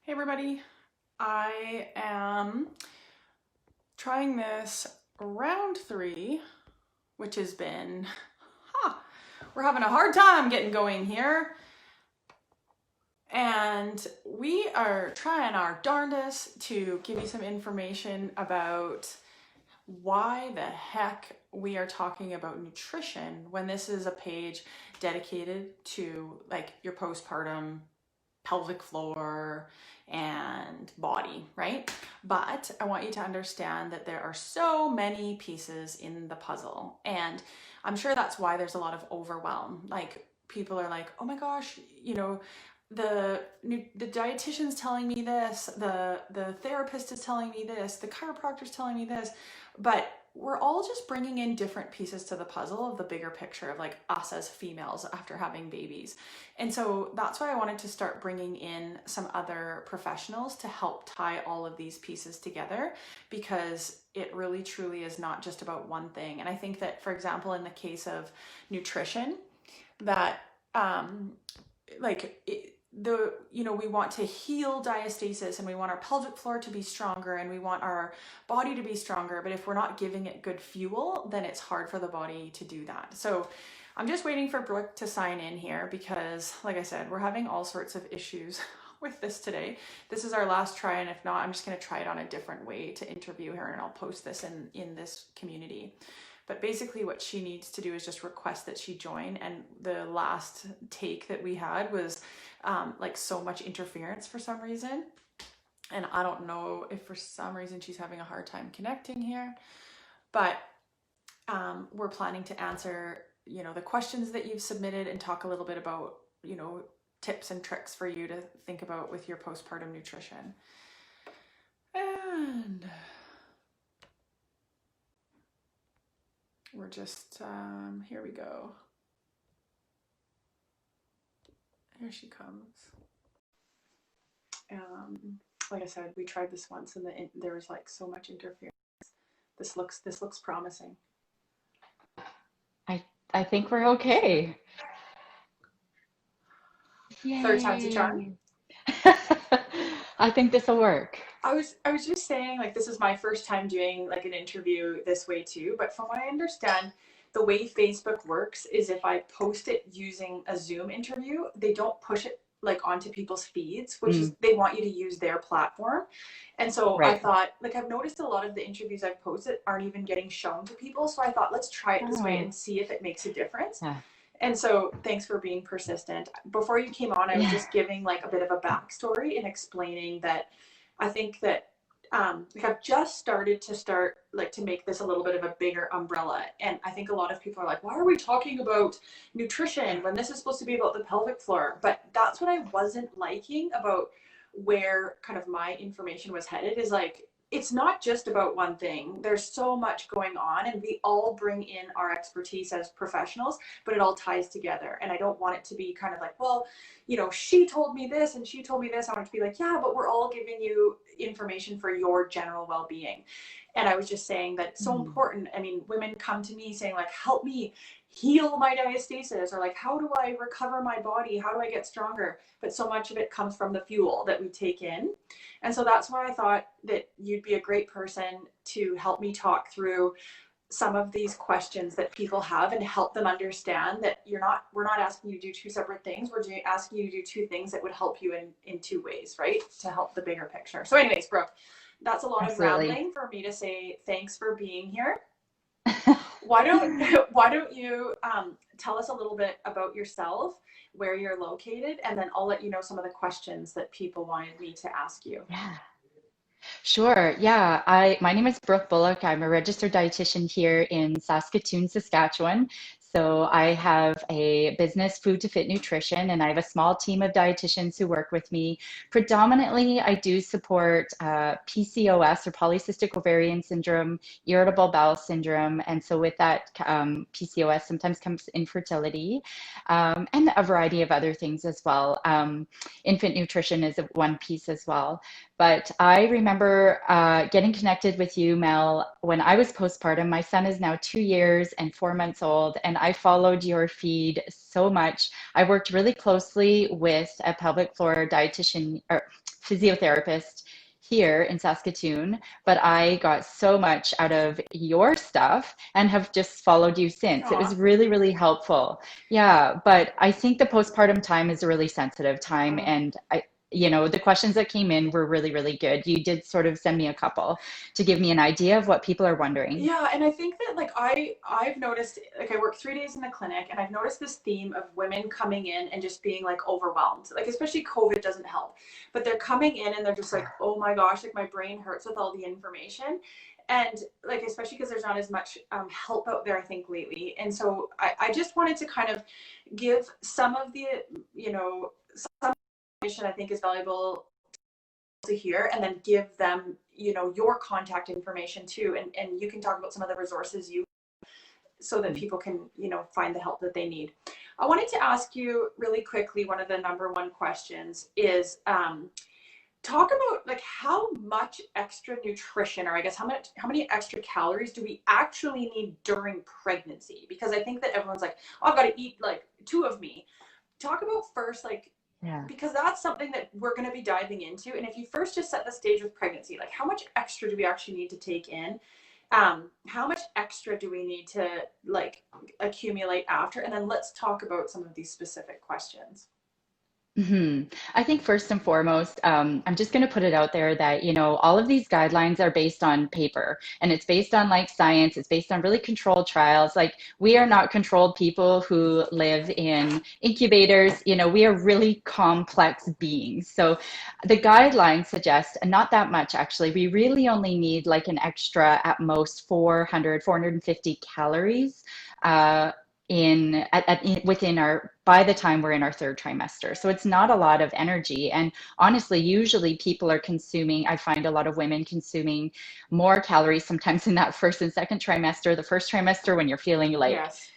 Hey everybody, I am trying this round 3, which has been, we're having a hard time getting going here. And we are trying our darndest to give you some information about why the heck we are talking about nutrition when this is a page dedicated to like your postpartum pelvic floor and body, right? But I want you to understand that there are so many pieces in the puzzle. And I'm sure that's why there's a lot of overwhelm. Like people are like, oh my gosh, the dietitian's telling me this, the therapist is telling me this, the chiropractor's telling me this, but we're all just bringing in different pieces to the puzzle of the bigger picture of like us as females after having babies. And so that's why I wanted to start bringing in some other professionals to help tie all of these pieces together, because it really truly is not just about one thing. And I think that, for example, in the case of nutrition, that like it, we want to heal diastasis and we want our pelvic floor to be stronger and we want our body to be stronger, but if we're not giving it good fuel, then it's hard for the body to do that. So I'm just waiting for Brooke to sign in here because, like I said, we're having all sorts of issues with this today. This is our last try, and if not, I'm just going to try it on a different way to interview her, and I'll post this in this community. But basically what she needs to do is just request that she join. And the last take that we had was like so much interference for some reason. And I don't know if for some reason she's having a hard time connecting here. But we're planning to answer, the questions that you've submitted and talk a little bit about, tips and tricks for you to think about with your postpartum nutrition. And we're just, here we go. Here she comes. Like I said, we tried this once and there was like so much interference. This looks promising. I think we're okay. Yay. Third time's a charm. I think this will work. I was just saying, like, this is my first time doing like an interview this way too, but from what I understand, the way Facebook works is if I post it using a Zoom interview, they don't push it like onto people's feeds, which is they want you to use their platform. And so I thought, like, I've noticed a lot of the interviews I've posted aren't even getting shown to people. So I thought, let's try it this way and see if it makes a difference. Yeah. And so thanks for being persistent. Before you came on, I was just giving like a bit of a backstory and explaining that I think that like I've just started to make this a little bit of a bigger umbrella. And I think a lot of people are like, why are we talking about nutrition when this is supposed to be about the pelvic floor? But that's what I wasn't liking about where kind of my information was headed, is like, it's not just about one thing. There's so much going on, and we all bring in our expertise as professionals, but it all ties together. And I don't want it to be kind of like, well, she told me this and she told me this. I want it to be like, yeah, but we're all giving you information for your general well-being. And I was just saying that it's so important. I mean, women come to me saying like, help me heal my diastasis, or like, how do I recover my body? How do I get stronger? But so much of it comes from the fuel that we take in. And so that's why I thought that you'd be a great person to help me talk through some of these questions that people have and help them understand that we're not asking you to do two separate things. We're asking you to do two things that would help you in two ways, right? To help the bigger picture. So anyways, Brooke, that's a lot of rambling for me to say thanks for being here. Why don't you tell us a little bit about yourself, where you're located, and then I'll let you know some of the questions that people wanted me to ask you. Yeah. Sure. Yeah. My name is Brooke Bullock. I'm a registered dietitian here in Saskatoon, Saskatchewan. So I have a business, Food to Fit Nutrition, and I have a small team of dietitians who work with me. Predominantly, I do support PCOS, or polycystic ovarian syndrome, irritable bowel syndrome. And so with that, PCOS sometimes comes infertility, and a variety of other things as well. Infant nutrition is one piece as well. But I remember getting connected with you, Mel, when I was postpartum. My son is now 2 years and 4 months old, and I followed your feed so much. I worked really closely with a pelvic floor dietitian, or physiotherapist here in Saskatoon, but I got so much out of your stuff and have just followed you since. It was Aw. really, really helpful. Yeah, but I think the postpartum time is a really sensitive time, Oh. and the questions that came in were really, really good. You did sort of send me a couple to give me an idea of what people are wondering. Yeah, and I think that like I've noticed, like I work 3 days in the clinic, and I've noticed this theme of women coming in and just being like overwhelmed. Like especially COVID doesn't help, but they're coming in and they're just like, oh my gosh, like my brain hurts with all the information, and like especially because there's not as much help out there I think lately, and so I just wanted to kind of give some of the some information I think is valuable to hear, and then give them your contact information too, and you can talk about some of the resources you, so that people can find the help that they need. I wanted to ask you really quickly, one of the number one questions is talk about like how much extra nutrition, or I guess how many extra calories do we actually need during pregnancy, because I think that everyone's like, oh, I've got to eat like two of me. Talk about first, like, Yeah. because that's something that we're going to be diving into. And if you first just set the stage with pregnancy, like how much extra do we actually need to take in? How much extra do we need to like accumulate after? And then let's talk about some of these specific questions. hmm I think first and foremost, I'm just going to put it out there that, all of these guidelines are based on paper and it's based on like science. It's based on really controlled trials. Like we are not controlled people who live in incubators. We are really complex beings. So the guidelines suggest not that much, actually. We really only need like an extra at most 450 calories. Within our by the time we're in our third trimester. So it's not a lot of energy. And honestly, usually people are consuming, I find a lot of women consuming more calories sometimes in that first and second trimester. The first trimester, when you're feeling like, Yes.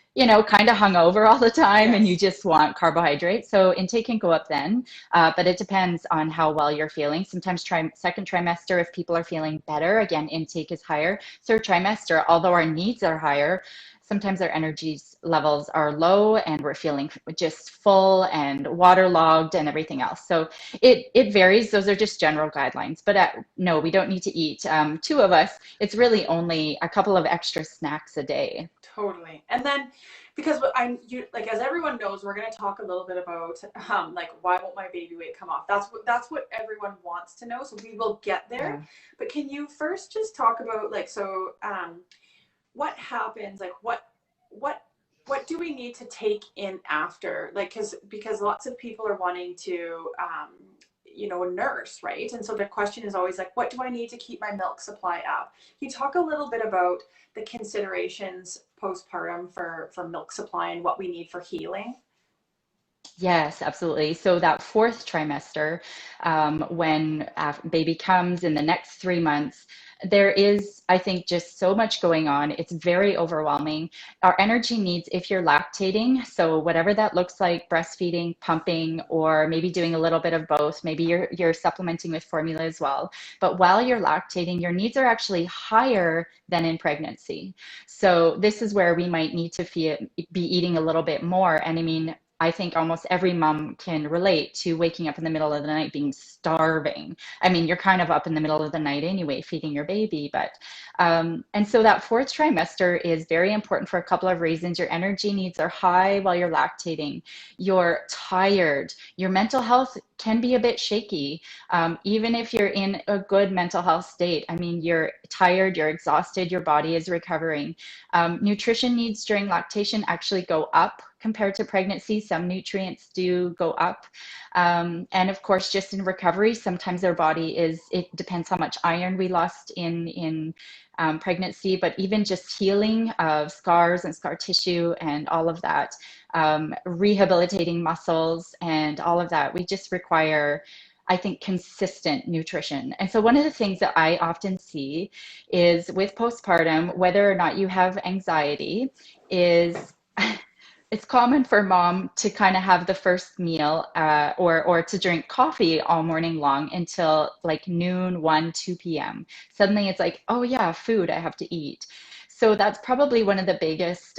kind of hungover all the time and you Yes. just want carbohydrates. So intake can go up then, but it depends on how well you're feeling. Sometimes second trimester, if people are feeling better, again, intake is higher. Third trimester, although our needs are higher, sometimes our energy levels are low and we're feeling just full and waterlogged and everything else. So it varies. Those are just general guidelines. But no, we don't need to eat. Two of us, it's really only a couple of extra snacks a day. Totally. And then because like as everyone knows, we're going to talk a little bit about like why won't my baby weight come off? That's what everyone wants to know. So we will get there. Yeah. But can you first just talk about like what happens, like what what do we need to take in after, like because lots of people are wanting to nurse, right? And so the question is always like, what do I need to keep my milk supply up? Can you talk a little bit about the considerations postpartum for milk supply and what we need for healing? Yes, absolutely. So that fourth trimester, when baby comes in the next 3 months, there is, I think, just so much going on. It's very overwhelming. Our energy needs, if you're lactating, so whatever that looks like, breastfeeding, pumping, or maybe doing a little bit of both. Maybe you're supplementing with formula as well. But while you're lactating, your needs are actually higher than in pregnancy. So this is where we might need to be eating a little bit more. And I mean, I think almost every mom can relate to waking up in the middle of the night being starving. I mean, you're kind of up in the middle of the night anyway, feeding your baby. And so that fourth trimester is very important for a couple of reasons. Your energy needs are high while you're lactating. You're tired. Your mental health can be a bit shaky, even if you're in a good mental health state. I mean, you're tired, you're exhausted, your body is recovering. Nutrition needs during lactation actually go up compared to pregnancy. Some nutrients do go up. And of course, just in recovery, sometimes their body it depends how much iron we lost in pregnancy, but even just healing of scars and scar tissue and all of that, rehabilitating muscles and all of that, we just require, I think, consistent nutrition. And so one of the things that I often see is with postpartum, whether or not you have anxiety, is it's common for mom to kind of have the first meal or to drink coffee all morning long until like noon, 1, 2 p.m. Suddenly it's like, oh yeah, food I have to eat. So that's probably one of the biggest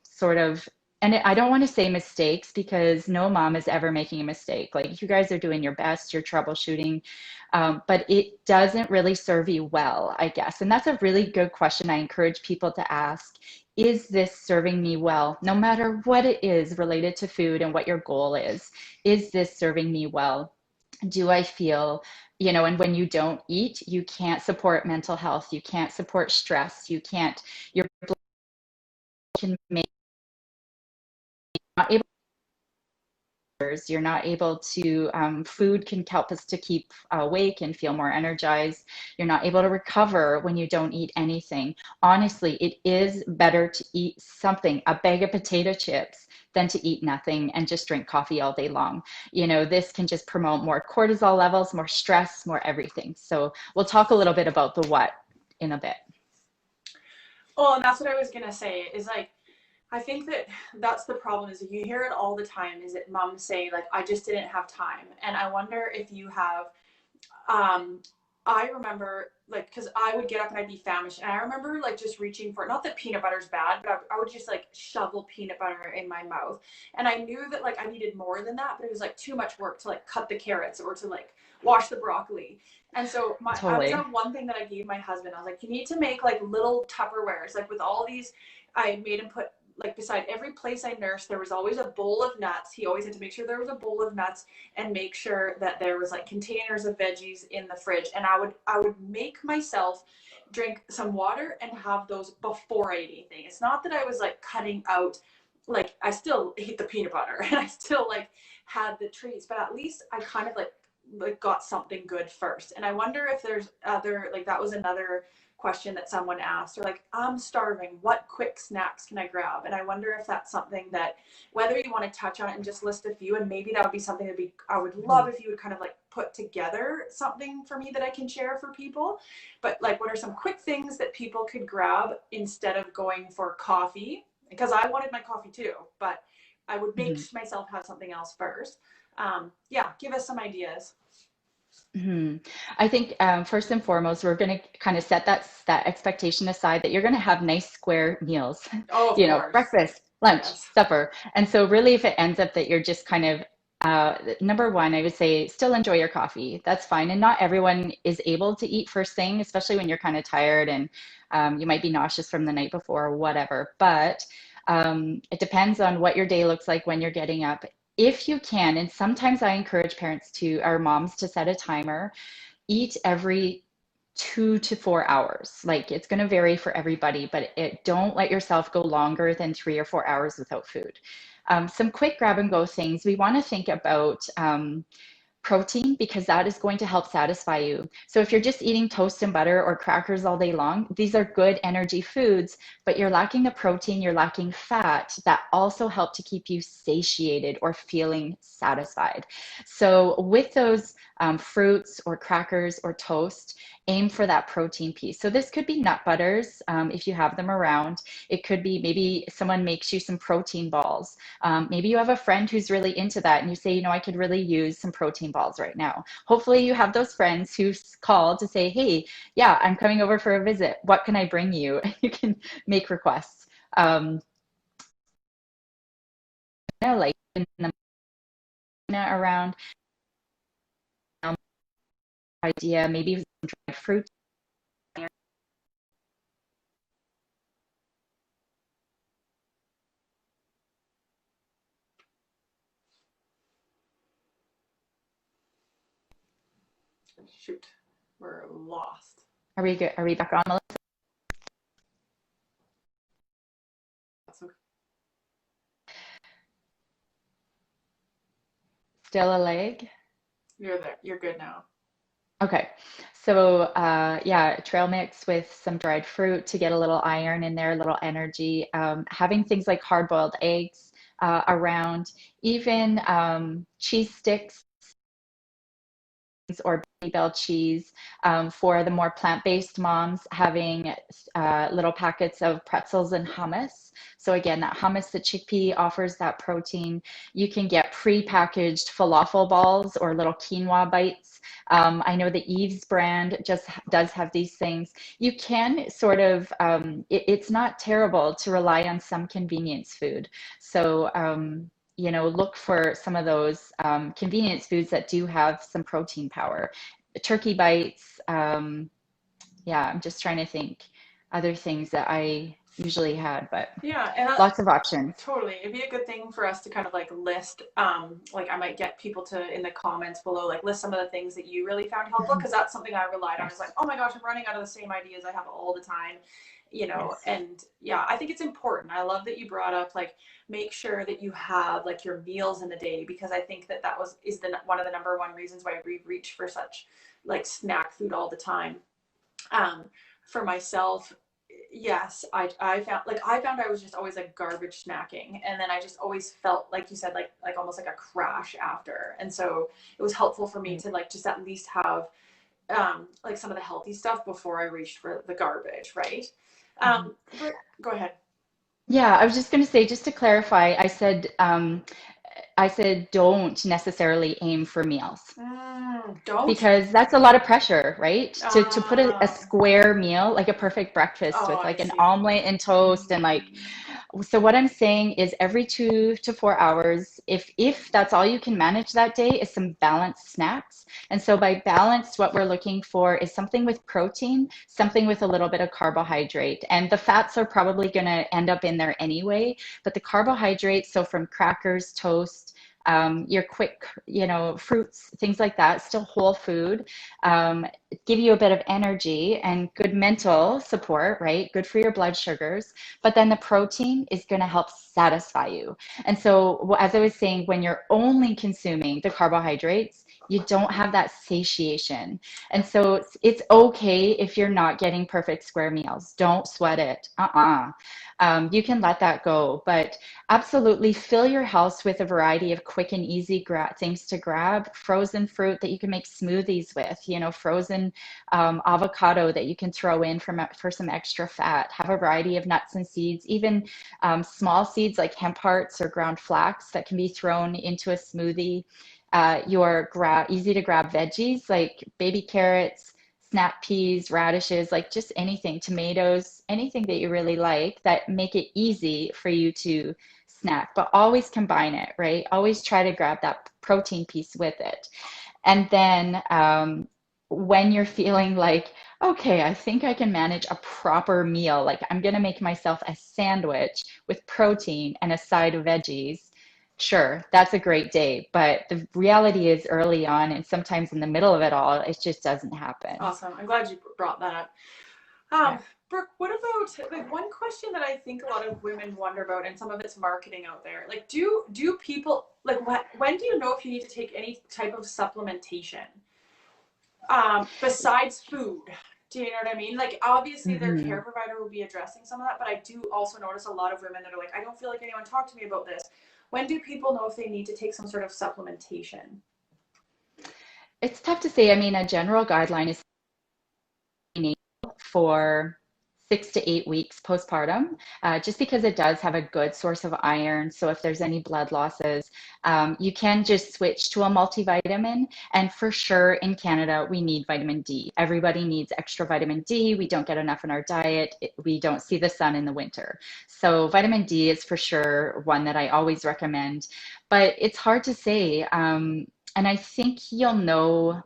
sort of And I don't want to say mistakes because no mom is ever making a mistake. Like you guys are doing your best, you're troubleshooting, but it doesn't really serve you well, I guess. And that's a really good question I encourage people to ask. Is this serving me well? No matter what it is related to food and what your goal is this serving me well? Do I feel, and when you don't eat, you can't support mental health, you can't support stress, your blood can make, not able you're not able to, food can help us to keep awake and feel more energized. You're not able to recover when you don't eat anything. Honestly, it is better to eat something, a bag of potato chips, than to eat nothing and just drink coffee all day long. This can just promote more cortisol levels, more stress, more everything. So we'll talk a little bit about the what in a bit. Well, and that's what I was gonna say is like, I think that that's the problem is you hear it all the time is that moms say like, I just didn't have time. And I wonder if you have, um, I remember like, cause I would get up and I'd be famished and I remember like just reaching for, not that peanut butter's bad, but I would just like shovel peanut butter in my mouth. And I knew that like I needed more than that, but it was like too much work to like cut the carrots or to like wash the broccoli. And so I was Totally. on one thing that I gave my husband. I was like, you need to make like little Tupperwares, like with all these, I made him put like beside every place I nursed, there was always a bowl of nuts. He always had to make sure there was a bowl of nuts and make sure that there was like containers of veggies in the fridge. And I would make myself drink some water and have those before I ate anything. It's not that I was like cutting out, like I still ate the peanut butter and I still like had the treats, but at least I kind of like got something good first. And I wonder if there's other, like that was another question that someone asked, or like, I'm starving, what quick snacks can I grab? And I wonder if that's something that, whether you want to touch on it and just list a few, and maybe that would be something that I would love if you would kind of like put together something for me that I can share for people. But like, what are some quick things that people could grab instead of going for coffee? Because I wanted my coffee too, but I would make Mhm. myself have something else first. Yeah, give us some ideas. Mhm. I think first and foremost, we're going to kind of set that expectation aside that you're going to have nice square meals, Oh, of course. breakfast, lunch, Yes. supper. And so really if it ends up that you're just kind of number one, I would say still enjoy your coffee. That's fine. And not everyone is able to eat first thing, especially when you're kind of tired and you might be nauseous from the night before or whatever. But it depends on what your day looks like when you're getting up. If you can, and sometimes I encourage parents to, or moms to set a timer, eat every 2 to 4 hours. Like it's going to vary for everybody, but don't let yourself go longer than 3 or 4 hours without food. Some quick grab and go things. We want to think about protein because that is going to help satisfy you. So if you're just eating toast and butter or crackers all day long, these are good energy foods, but you're lacking the protein, you're lacking fat that also help to keep you satiated or feeling satisfied. So with those fruits or crackers or toast, aim for that protein piece. So this could be nut butters if you have them around. It could be maybe someone makes you some protein balls. Maybe you have a friend who's really into that and you say, I could really use some protein balls right now. Hopefully you have those friends who call to say, hey, yeah, I'm coming over for a visit. What can I bring you? You can make requests. Like in the around idea, maybe some dried fruit. Shoot, we're lost. Are we good? Are we back on, Melissa? That's okay. Still a leg? You're there. You're good now. Okay, so yeah, trail mix with some dried fruit to get a little iron in there, a little energy. Having things like hard-boiled eggs around, even cheese sticks or Babybel cheese. For the more plant-based moms, having little packets of pretzels and hummus. So again, that hummus, the chickpea offers that protein. You can get pre-packaged falafel balls or little quinoa bites. I know the Eve's brand just does have these things. You can sort of, it's not terrible to rely on some convenience food. So, look for some of those convenience foods that do have some protein power. Turkey bites, yeah, I'm just trying to think other things that I usually had, but Yeah, and lots of options. totally. It'd be a good thing for us to kind of like list, like I might get people to in the comments below, like list some of the things that you really found helpful, Mhm. because that's something I relied on. It's like, Yes, oh my gosh, I'm running out of the same ideas I have all the time, yes. and yeah, I think it's important. I love that you brought up like make sure that you have like your meals in the day, because I think that is the one of the number one reasons why we reach for such like snack food all the time. Um, for myself, yes, I found I was just always like garbage snacking, and then I just always felt like you said like almost like a crash after, and so it was helpful for me Right. to like just at least have like some of the healthy stuff before I reached for the garbage, right? Mhm. But go ahead. Yeah, I was just going to say, just to clarify, I said don't necessarily aim for meals. Don't. Because that's a lot of pressure, right? To put a Uh, square meal, like a perfect breakfast oh, with I like an see. omelet and toast and like, so what I'm saying is every 2 to 4 hours, if that's all you can manage that day, is some balanced snacks. And so by balanced, what we're looking for is something with protein, something with a little bit of carbohydrate. And the fats are probably going to end up in there anyway, but the carbohydrates, so from crackers, toast, your quick, fruits, things like that, still whole food, um, give you a bit of energy and good mental support, right? Good for your blood sugars. But then the protein is going to help satisfy you. And so, as I was saying, when you're only consuming the carbohydrates, you don't have that satiation. And so it's okay if you're not getting perfect square meals. Don't sweat it. You can let that go. But absolutely fill your house with a variety of quick and easy things to grab. Frozen fruit that you can make smoothies with, frozen avocado that you can throw in for some extra fat. Have a variety of nuts and seeds, even small seeds like hemp hearts or ground flax that can be thrown into a smoothie. Your easy to grab veggies like baby carrots, snap peas, radishes, like just anything, tomatoes, anything that you really like that make it easy for you to snack, but always combine it, right? Always try to grab that protein piece with it. And then when you're feeling like, okay, I think I can manage a proper meal, like I'm going to make myself a sandwich with protein and a side of veggies. Sure, that's a great day. But the reality is early on and sometimes in the middle of it all, it just doesn't happen. Awesome. I'm glad you brought that up. Yeah. Brooke, what about like one question that I think a lot of women wonder about, and some of it's marketing out there. Like, do people like when do you know if you need to take any type of supplementation besides food? Do you know what I mean? Like, obviously, their care Mhm. provider will be addressing some of that, but I do also notice a lot of women that are like, I don't feel like anyone talked to me about this. When do people know if they need to take some sort of supplementation? It's tough to say. I mean, a general guideline is for 6 to 8 weeks postpartum, just because it does have a good source of iron. So if there's any blood losses, you can just switch to a multivitamin. And for sure, in Canada, we need vitamin D. Everybody needs extra vitamin D. We don't get enough in our diet. We don't see the sun in the winter. So vitamin D is for sure one that I always recommend. But it's hard to say. And I think you'll know.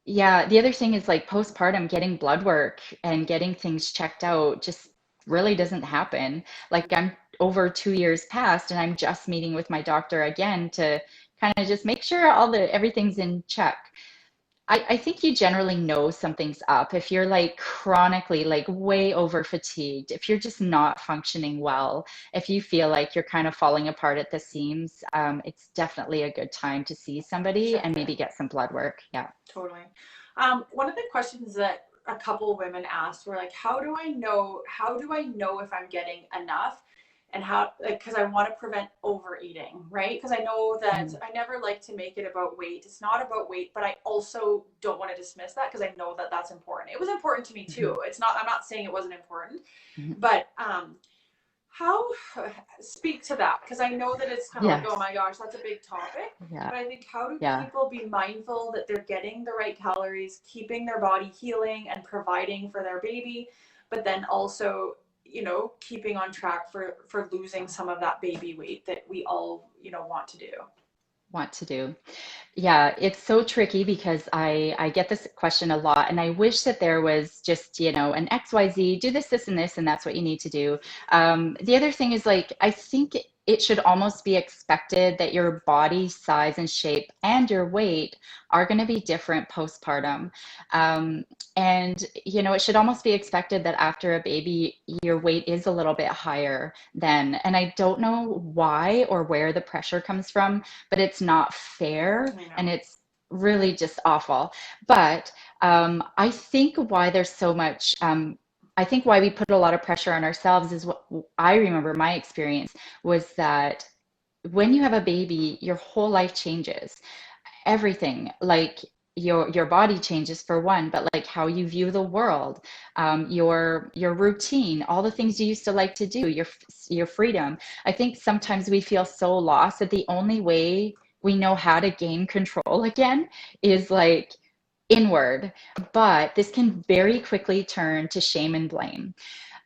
Yeah, the other thing is like postpartum, getting blood work and getting things checked out just really doesn't happen. Like I'm over 2 years past and I'm just meeting with my doctor again to kind of just make sure everything's in check. I think you generally know something's up if you're like chronically like way over fatigued, if you're just not functioning well, if you feel like you're kind of falling apart at the seams, it's definitely a good time to see somebody Check and maybe in. get some blood work. Yeah. Totally. One of the questions that a couple women asked were like, how do I know if I'm getting enough? and how, like, because I want to prevent overeating, right? Because I know that I never like to make it about weight. It's not about weight, but I also don't want to dismiss that because I know that that's important. It was important to me too. It's not, I'm not saying it wasn't important, but how, speak to that, because I know that it's kind of like, Yes. oh my gosh, that's a big topic. Yeah. But I think, how do Yeah. people be mindful that they're getting the right calories, keeping their body healing and providing for their baby, but then also, you know, keeping on track for losing some of that baby weight that we all, you know, want to do. Want to do. Yeah, it's so tricky because I get this question a lot, and I wish that there was just, an XYZ, do this, this, and this, and that's what you need to do. The other thing is, like, I think it should almost be expected that your body size and shape and your weight are going to be different postpartum. Um, and, it should almost be expected that after a baby, your weight is a little bit higher then. And I don't know why or where the pressure comes from, but it's not fair and it's really just awful. But I think why there's so much, I think why we put a lot of pressure on ourselves is what I remember my experience was that when you have a baby, your whole life changes. Everything, like your body changes for one, but like how you view the world, your routine, all the things you used to like to do, your freedom. I think sometimes we feel so lost that the only way we know how to gain control again is like inward, but this can very quickly turn to shame and blame.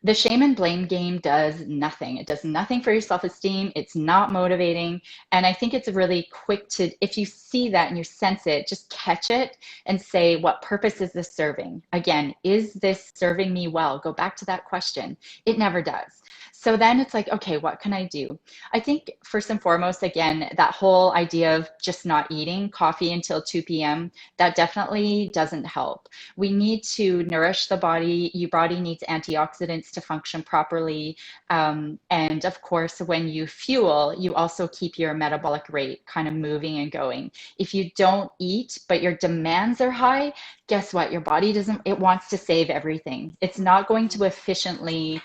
The shame and blame game does nothing. It does nothing for your self-esteem. It's not motivating. And I think it's really quick to, if you see that and you sense it, just catch it and say, what purpose is this serving? Again, is this serving me well? Go back to that question. It never does. So then it's like, okay, what can I do? I think first and foremost, again, that whole idea of just not eating coffee until 2 p.m., that definitely doesn't help. We need to nourish the body. Your body needs antioxidants to function properly. And of course, when you fuel, you also keep your metabolic rate kind of moving and going. If you don't eat, but your demands are high, guess what? Your body doesn't, it wants to save everything. It's not going to efficiently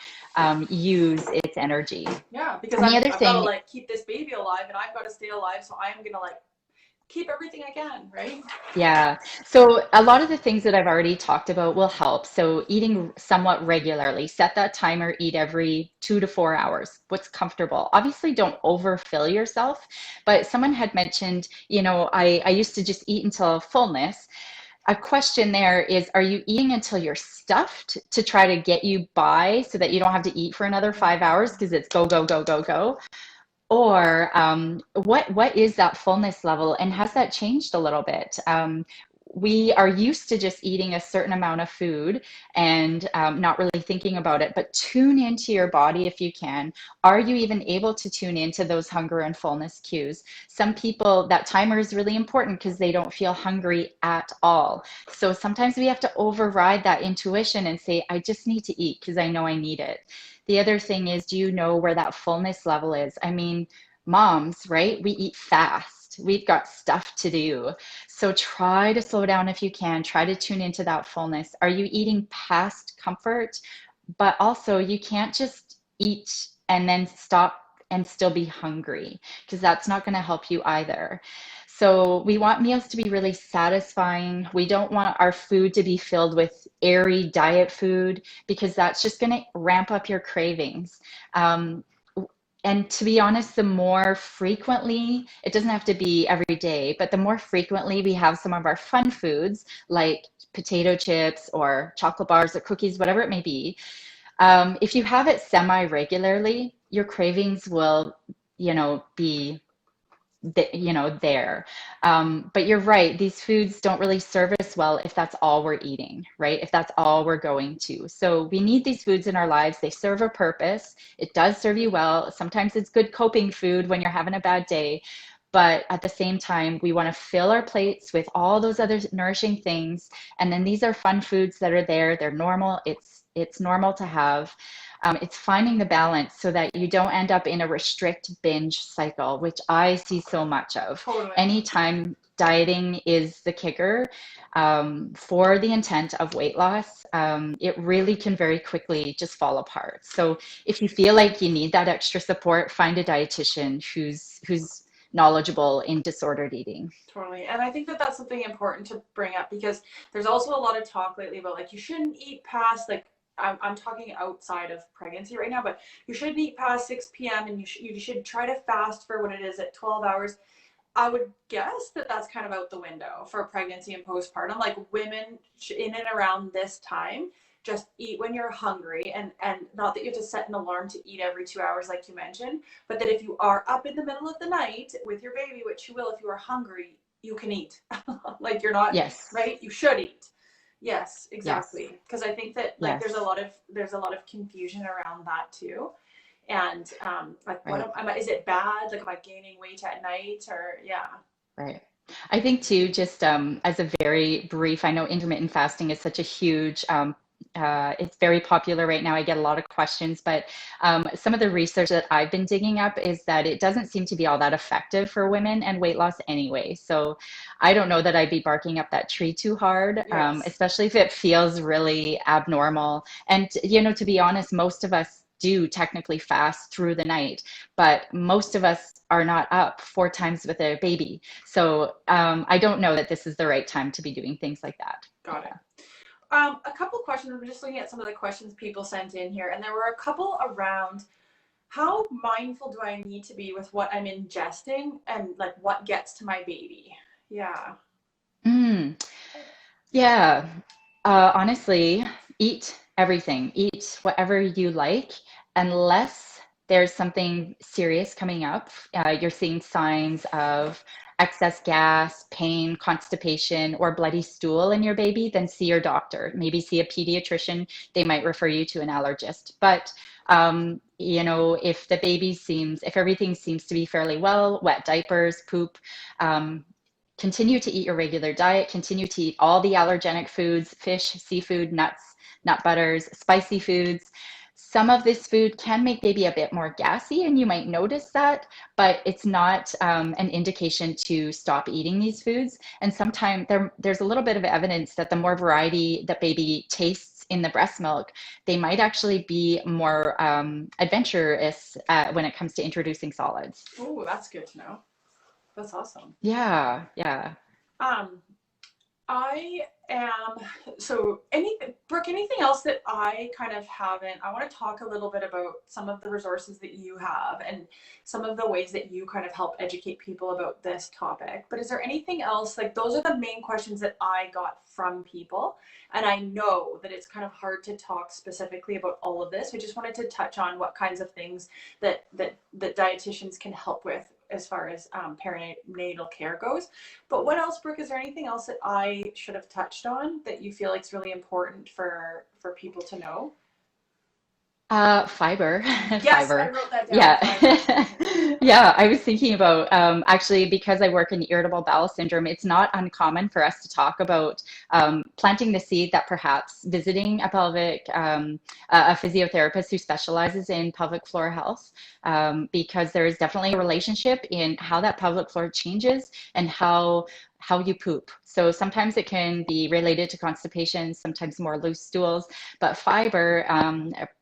use its energy. Yeah, because And the other I've got to thing, like keep this baby alive and I've got to stay alive. So I am going to like keep everything I can, right? yeah. So a lot of the things that I've already talked about will help. So eating somewhat regularly, set that timer, eat every 2 to 4 hours. What's comfortable? Obviously, don't overfill yourself. But someone had mentioned, I used to just eat until fullness. A question there is, are you eating until you're stuffed to try to get you by so that you don't have to eat for another 5 hours because it's go, go, go, go, go? Or what is that fullness level, and has that changed a little bit? We are used to just eating a certain amount of food and not really thinking about it, but tune into your body if you can. Are you even able to tune into those hunger and fullness cues? Some people, that timer is really important because they don't feel hungry at all. So sometimes we have to override that intuition and say, I just need to eat because I know I need it. The other thing is, do you know where that fullness level is? I mean, moms, right? We eat fast. We've got stuff to do. So try to slow down if you can. Try to tune into that fullness. Are you eating past comfort? But also, you can't just eat and then stop and still be hungry because that's not going to help you either. So we want meals to be really satisfying. We don't want our food to be filled with airy diet food because that's just going to ramp up your cravings. Um, and to be honest, the more frequently, it doesn't have to be every day, but the more frequently we have some of our fun foods like potato chips or chocolate bars or cookies, whatever it may be, if you have it semi-regularly, your cravings will, be there. But you're right, these foods don't really serve us well if that's all we're eating, right? If that's all we're going to. So we need these foods in our lives. They serve a purpose. It does serve you well. Sometimes it's good coping food when you're having a bad day. But at the same time, we want to fill our plates with all those other nourishing things. And then these are fun foods that are there. They're normal. It's normal to have. It's finding the balance so that you don't end up in a restrict binge cycle, which I see so much of. Totally. Anytime dieting is the kicker. For the intent of weight loss, it really can very quickly just fall apart. So if you feel like you need that extra support, find a dietitian who's knowledgeable in disordered eating. Totally. And I think that that's something important to bring up, because there's also a lot of talk lately about like you shouldn't eat past like I'm talking outside of pregnancy right now, but you shouldn't eat past 6 p.m. and you should try to fast for what it is at 12 hours. I would guess that that's kind of out the window for pregnancy and postpartum. Like women in and around this time, just eat when you're hungry, and not that you have to set an alarm to eat every 2 hours like you mentioned, but that if you are up in the middle of the night with your baby, which you will if you are hungry, you can eat. Like you're not Yes. right. You should eat. Yes, Yes. exactly. Because I think that like Yes. there's a lot of confusion around that too. And like Right. is it bad? Like am I gaining weight at night or yeah. Right. I think too, just as a very brief, I know intermittent fasting is such a huge, it's very popular right now. I get a lot of questions, but some of the research that I've been digging up is that it doesn't seem to be all that effective for women and weight loss anyway. So I don't know that I'd be barking up that tree too hard, Yes. especially if it feels really abnormal. And, to be honest, most of us do technically fast through the night, but most of us are not up 4 times with a baby. So I don't know that this is the right time to be doing things like that. Got it. Yeah. A couple questions. I'm just looking at some of the questions people sent in here, and there were a couple around how mindful do I need to be with what I'm ingesting and like what gets to my baby. Yeah. Mm, yeah. Honestly, eat everything. Eat whatever you like, unless there's something serious coming up. You're seeing signs of excess gas, pain, constipation, or bloody stool in your baby, then see your doctor. Maybe see a pediatrician. They might refer you to an allergist. But if everything seems to be fairly well, wet diapers, poop, um, continue to eat your regular diet, continue to eat all the allergenic foods, fish, seafood, nuts, nut butters, spicy foods. Some of this food can make baby a bit more gassy, and you might notice that, but it's not an indication to stop eating these foods. And sometimes there's a little bit of evidence that the more variety that baby tastes in the breast milk, they might actually be more adventurous when it comes to introducing solids. Oh, that's good to know. That's awesome. Yeah, yeah. Um, I am so Brooke, anything else that I kind of haven't, I want to talk a little bit about some of the resources that you have and some of the ways that you kind of help educate people about this topic. But is there anything else, like those are the main questions that I got from people. And I know that it's kind of hard to talk specifically about all of this. I just wanted to touch on what kinds of things that dietitians can help with as far as perinatal care goes. But what else, Brooke? Is there anything else that I should have touched on that you feel like is really important for people to know? Fiber, Yes, I fiber. wrote that down. Yeah. Fiber. Yeah, I was thinking about actually because I work in irritable bowel syndrome, it's not uncommon for us to talk about planting the seed that perhaps visiting a physiotherapist who specializes in pelvic floor health, because there is definitely a relationship in how that pelvic floor changes and how you poop. So sometimes it can be related to constipation, sometimes more loose stools, but fiber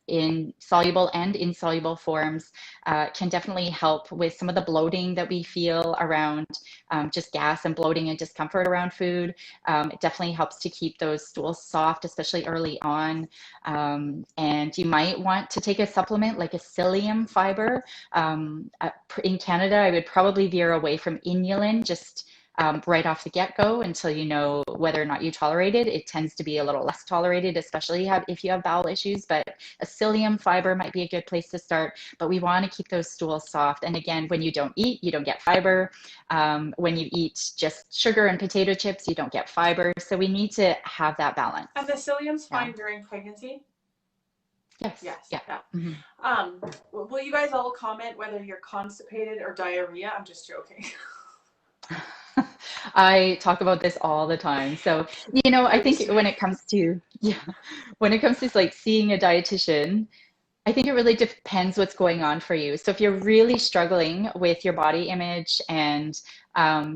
in soluble and insoluble forms can definitely help with some of the bloating that we feel around just gas and bloating and discomfort around food. It definitely helps to keep those stools soft, especially early on. And you might want to take a supplement like a psyllium fiber. In Canada, I would probably veer away from inulin, just right off the get-go until you know whether or not you tolerate it. It tends to be a little less tolerated, especially if you have bowel issues, but a psyllium fiber might be a good place to start. But we want to keep those stools soft. And again, when you don't eat, you don't get fiber. When you eat just sugar and potato chips, you don't get fiber. So we need to have that balance. And the psyllium's Yeah. fine during pregnancy? Yes. Yes. Yeah. Yeah. Mm-hmm. Will you guys all comment whether you're constipated or diarrhea? I'm just joking. I talk about this all the time. So, I think when it comes to like seeing a dietitian, I think it really depends what's going on for you. So if you're really struggling with your body image and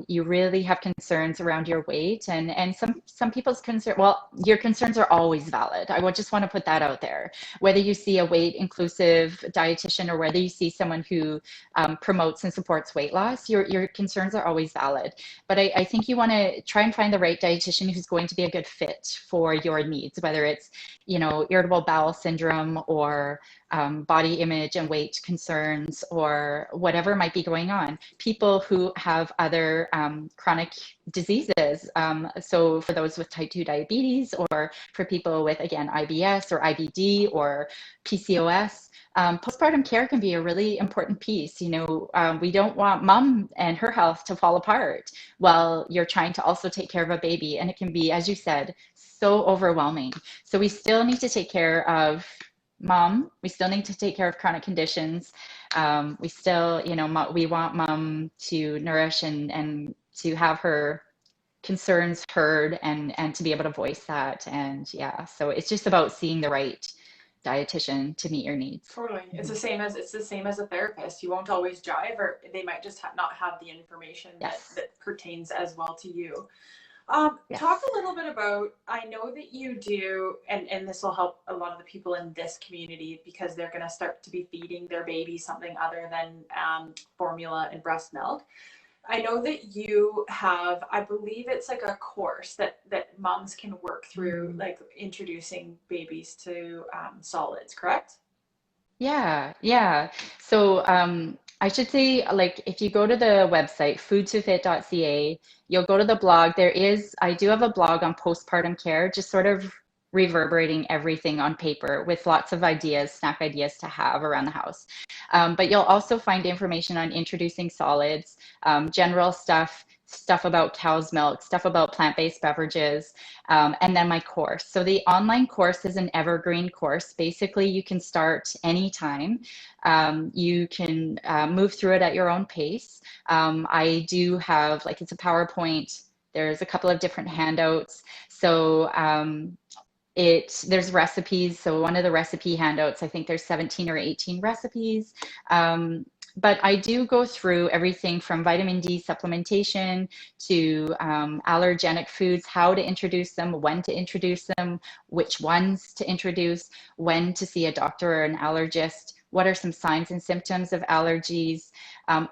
you really have concerns around your weight, and some people's concern, well, your concerns are always valid. I would just want to put that out there. Whether you see a weight inclusive dietitian or whether you see someone who promotes and supports weight loss, your concerns are always valid. But I think you want to try and find the right dietitian who's going to be a good fit for your needs, whether it's, irritable bowel syndrome or body image and weight concerns or whatever might be going on. People who have other chronic diseases. So for those with type 2 diabetes, or for people with, again, IBS or IBD or PCOS, postpartum care can be a really important piece. We don't want mom and her health to fall apart while you're trying to also take care of a baby. And it can be, as you said, so overwhelming. So we still need to take care of mom. We still need to take care of chronic conditions. We still, we want mom to nourish and to have her concerns heard and to be able to voice that. And yeah, so it's just about seeing the right dietitian to meet your needs. Totally. It's the same as a therapist. You won't always jive, or they might just not have the information Yes. that pertains as well to you. Yes. Talk a little bit about, I know that you do, and this will help a lot of the people in this community because they're going to start to be feeding their baby something other than formula and breast milk. I know that you have, I believe it's like a course that moms can work through, like introducing babies to solids, correct? Yeah. So I should say, like, if you go to the website, foodtofit.ca, you'll go to the blog. I do have a blog on postpartum care, just sort of reverberating everything on paper with lots of ideas, snack ideas to have around the house. But you'll also find information on introducing solids, general stuff about cow's milk, stuff about plant-based beverages, and then my course. So the online course is an evergreen course. Basically, you can start anytime. You can move through it at your own pace. I do have, like, it's a PowerPoint. There's a couple of different handouts. So there's recipes. So one of the recipe handouts, I think there's 17 or 18 recipes. But I do go through everything from vitamin D supplementation to allergenic foods, how to introduce them, when to introduce them, which ones to introduce, when to see a doctor or an allergist, what are some signs and symptoms of allergies,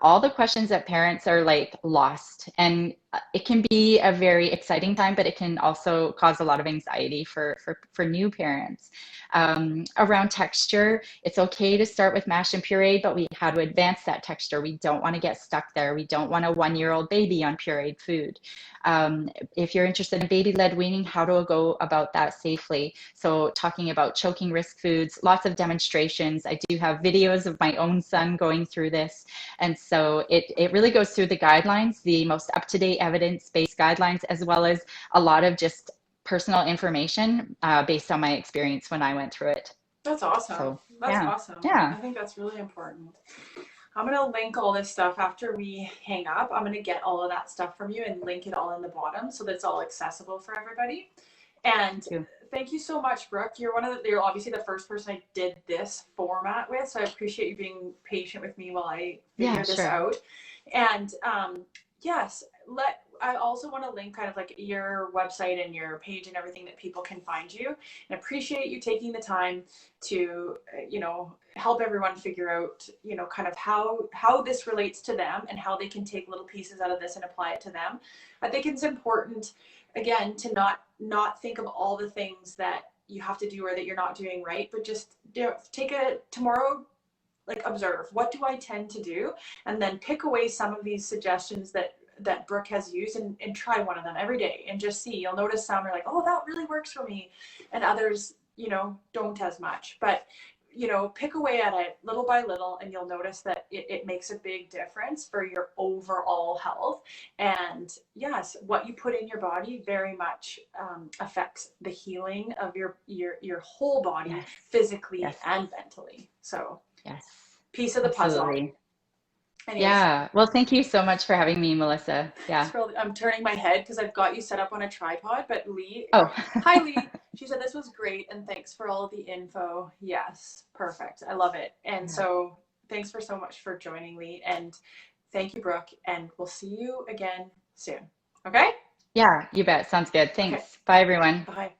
all the questions that parents are like lost. And it can be a very exciting time, but it can also cause a lot of anxiety for new parents. Around texture, it's okay to start with mash and puree, but how to advance that texture. We don't want to get stuck there. We don't want a 1-year-old baby on pureed food. If you're interested in baby-led weaning, how to go about that safely. So talking about choking risk foods, lots of demonstrations. I do have videos of my own son going through this. And so it really goes through the guidelines, the most up-to-date evidence-based guidelines, as well as a lot of just personal information based on my experience when I went through it. That's awesome. So, That's awesome. Yeah. I think that's really important. I'm going to link all this stuff after we hang up. I'm going to get all of that stuff from you and link it all in the bottom so that it's all accessible for everybody. And thank you so much, Brooke. You're obviously the first person I did this format with. So I appreciate you being patient with me while I figure this out. And yes, I also want to link kind of like your website and your page and everything that people can find you, and appreciate you taking the time to, help everyone figure out, kind of how this relates to them and how they can take little pieces out of this and apply it to them. I think it's important, again, to not think of all the things that you have to do or that you're not doing right, but just take a tomorrow, like observe, what do I tend to do? And then pick away some of these suggestions that Brooke has used and try one of them every day and just see. You'll notice some are like, oh, that really works for me. And others, don't as much. But, pick away at it little by little, and you'll notice that it makes a big difference for your overall health. And yes, what you put in your body very much affects the healing of your whole body, physically and mentally. So piece of the puzzle. Anyways. Yeah. Well, thank you so much for having me, Melissa. Yeah. I'm turning my head because I've got you set up on a tripod, but Lee. Oh. Hi, Lee. She said this was great and thanks for all of the info. Yes. Perfect. I love it. And so thanks so much for joining, Lee. And Thank you, Brooke, and we'll see you again soon. Okay? Yeah, you bet. Sounds good. Okay. Thanks. Bye, everyone. Bye.